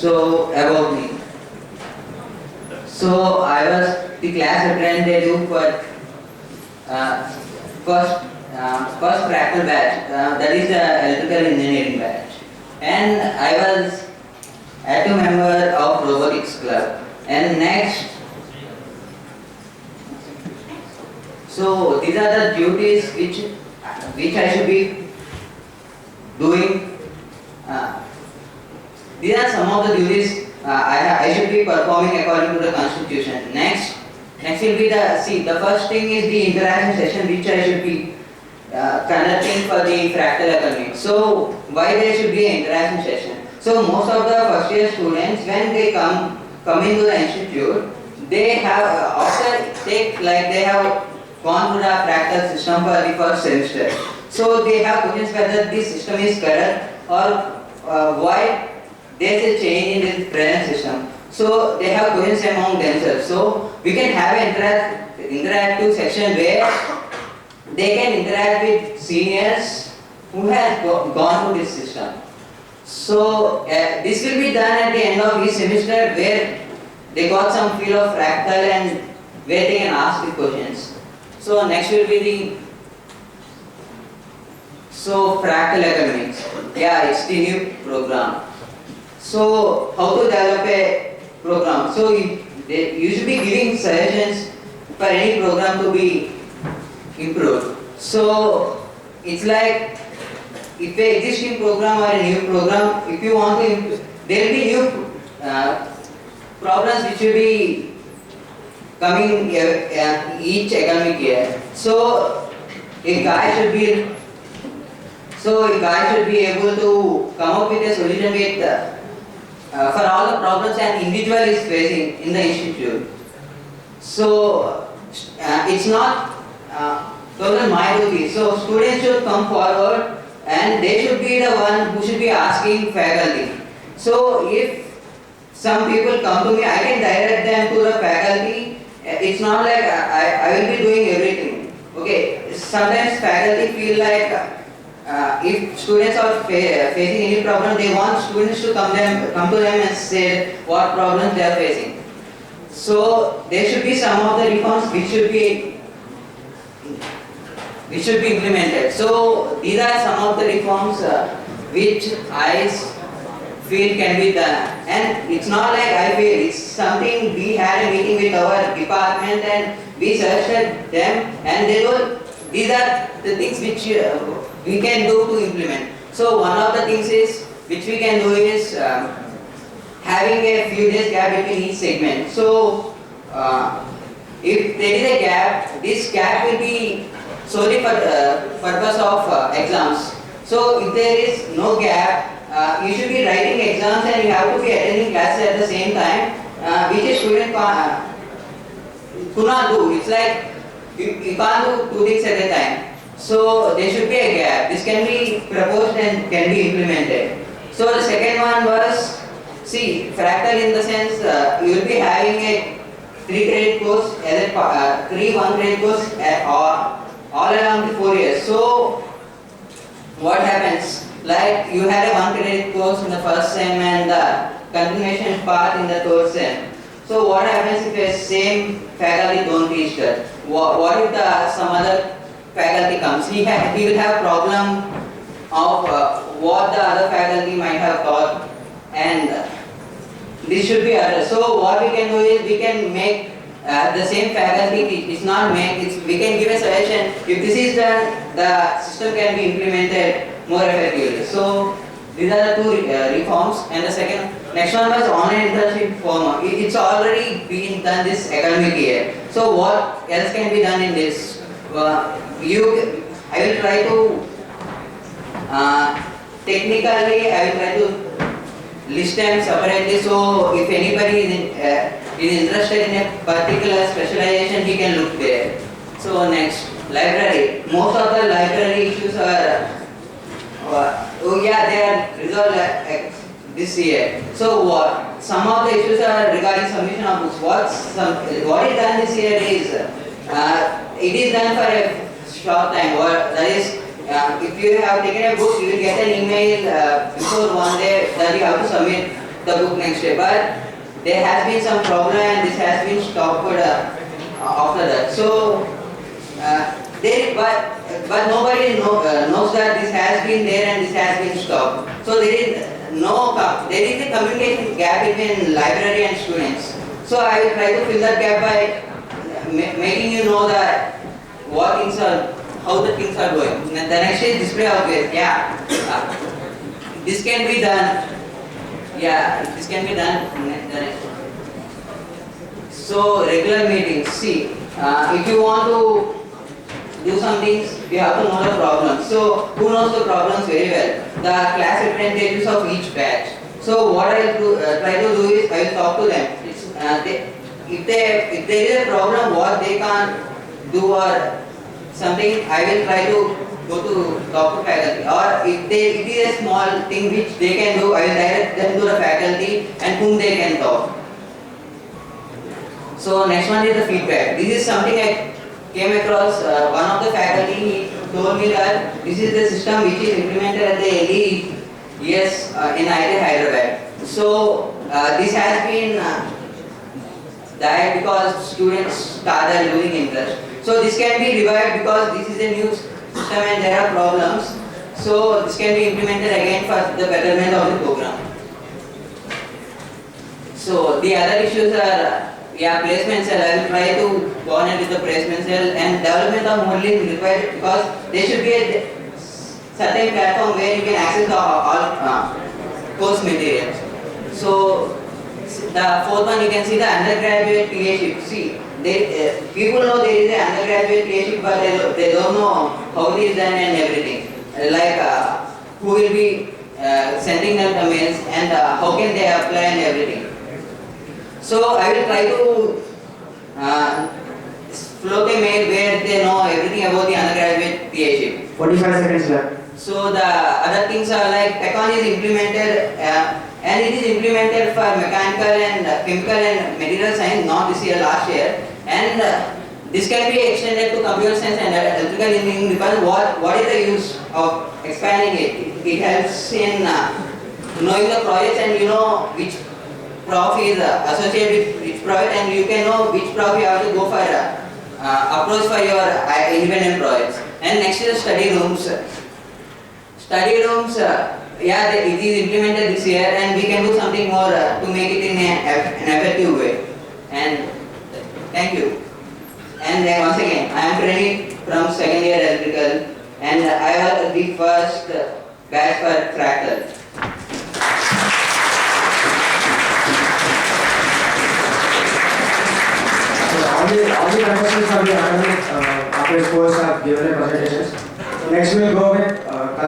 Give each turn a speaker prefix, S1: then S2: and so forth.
S1: So about me. So I was the class representative for uh, first practical batch. That is the electrical engineering batch, and I was active member of robotics club. And next, so these are the duties which I should be doing. These are some of the duties I should be performing according to the constitution. Next will be the first thing is the interaction session which I should be conducting for the fractal economy. So why there should be an interaction session? So most of the first year students, when they come into the institute, they have they have gone through the fractal system for the first semester. So they have questions whether this system is correct or why there is a change in the present system. So they have questions among themselves. So we can have an interactive section where they can interact with seniors who have gone through this system. So this will be done at the end of each semester where they got some feel of fractal and where they can ask the questions. So next will be fractal economics. Yeah, it's the new program. So how to develop a program? So you should be giving suggestions for any program to be improved. So it's like if an existing program or a new program, if you want to improve, there will be new problems which will be coming each academic year. So a guy should be able to come up with a solution with for all the problems an individual is facing in the institute. So it's not total my duty. So students should come forward and they should be the one who should be asking faculty. So if some people come to me, I can direct them to the faculty. It's not like I will be doing everything. Okay, sometimes faculty feel like if students are facing any problem, they want students to come to them and say what problems they are facing. So there should be some of the reforms which should be implemented. So these are some of the reforms which I feel can be done. And it's not like I feel, it's something we had a meeting with our department and we suggested them and they told these are the things which we can do to implement. So one of the things which we can do is having a few days gap between each segment. So if there is a gap, this gap will be solely for the purpose of exams. So if there is no gap, you should be writing exams and you have to be attending classes at the same time, which a student could not do. It's like you can't do two things at a time. So there should be a gap. This can be proposed and can be implemented. So the second one was, fractal in the sense you will be having a 3 credit course, 3 1 credit course all around the 4 years. So what happens? Like you had a 1 credit course in the first sem and the continuation part in the third sem. So what happens if the same faculty don't teach that? What if some other faculty comes? He will have problem of what the other faculty might have taught, and this should be addressed. So what we can do is we can make the same faculty teach. It's not we can give a suggestion. If this is done, the system can be implemented more effectively. So these are the two reforms. And the next one was online internship form. It's already been done this academic year. So what else can be done in this? I will try to technically I will try to list them separately. So if anybody is interested in a particular specialization, he can look there. So next, library. Most of the library issues are they are resolved this year. So some of the issues are regarding submission of books. What is done this year is it is done for a short time. That is, if you have taken a book, you will get an email before one day that you have to submit the book next day. But there has been some problem and this has been stopped after that. So but nobody knows that this has been there and this has been stopped. So there is a communication gap between library and students. So I will try to fill that gap by making you know that what things are, how the things are going. And the next is display of waste. Yeah, this can be done. Yeah, this can be done. The next one. So regular meetings. See, if you want to do some things, you have to know the problems. So who knows the problems very well? The class representatives of each batch. So what I will try to do is I will talk to them. If there is a problem, what they can't do or something, I will try to go to talk to faculty. Or if it is a small thing which they can do, I will direct them to the faculty and whom they can talk. So next one is the feedback. This is something I came across. One of the faculty, he told me that this is the system which is implemented at the LES in IIT Hyderabad. So this has been died because students started losing interest. So this can be revived because this is a new system and there are problems. So this can be implemented again for the betterment of the program. So the other issues are placement cell. I will try to go on with the placement cell and development of modeling required because there should be a certain platform where you can access all course materials. So the fourth one, you can see the undergraduate PhD. See, people know there is an undergraduate PhD, but they don't know how it is done and everything. Like who will be sending them the mails and how can they apply and everything. So I will try to float a mail where they know everything about the undergraduate PhD.
S2: 45 seconds left.
S1: So the other things are like Econ is implemented and it is implemented for mechanical and chemical and material science, not this year, last year. And this can be extended to computer science and electrical engineering because what is the use of expanding it? It helps in knowing the projects and you know which prof is associated with which project and you can know which prof you have to go for approach for your independent projects. And next is study rooms. Study rooms, it is implemented this year and we can do something more to make it in an effective way. And thank you. And once again, I am Praneeth from second year electrical and I was the first batch for fractal.
S2: All the contestants of the academic after course have given their presentations. Next we will go with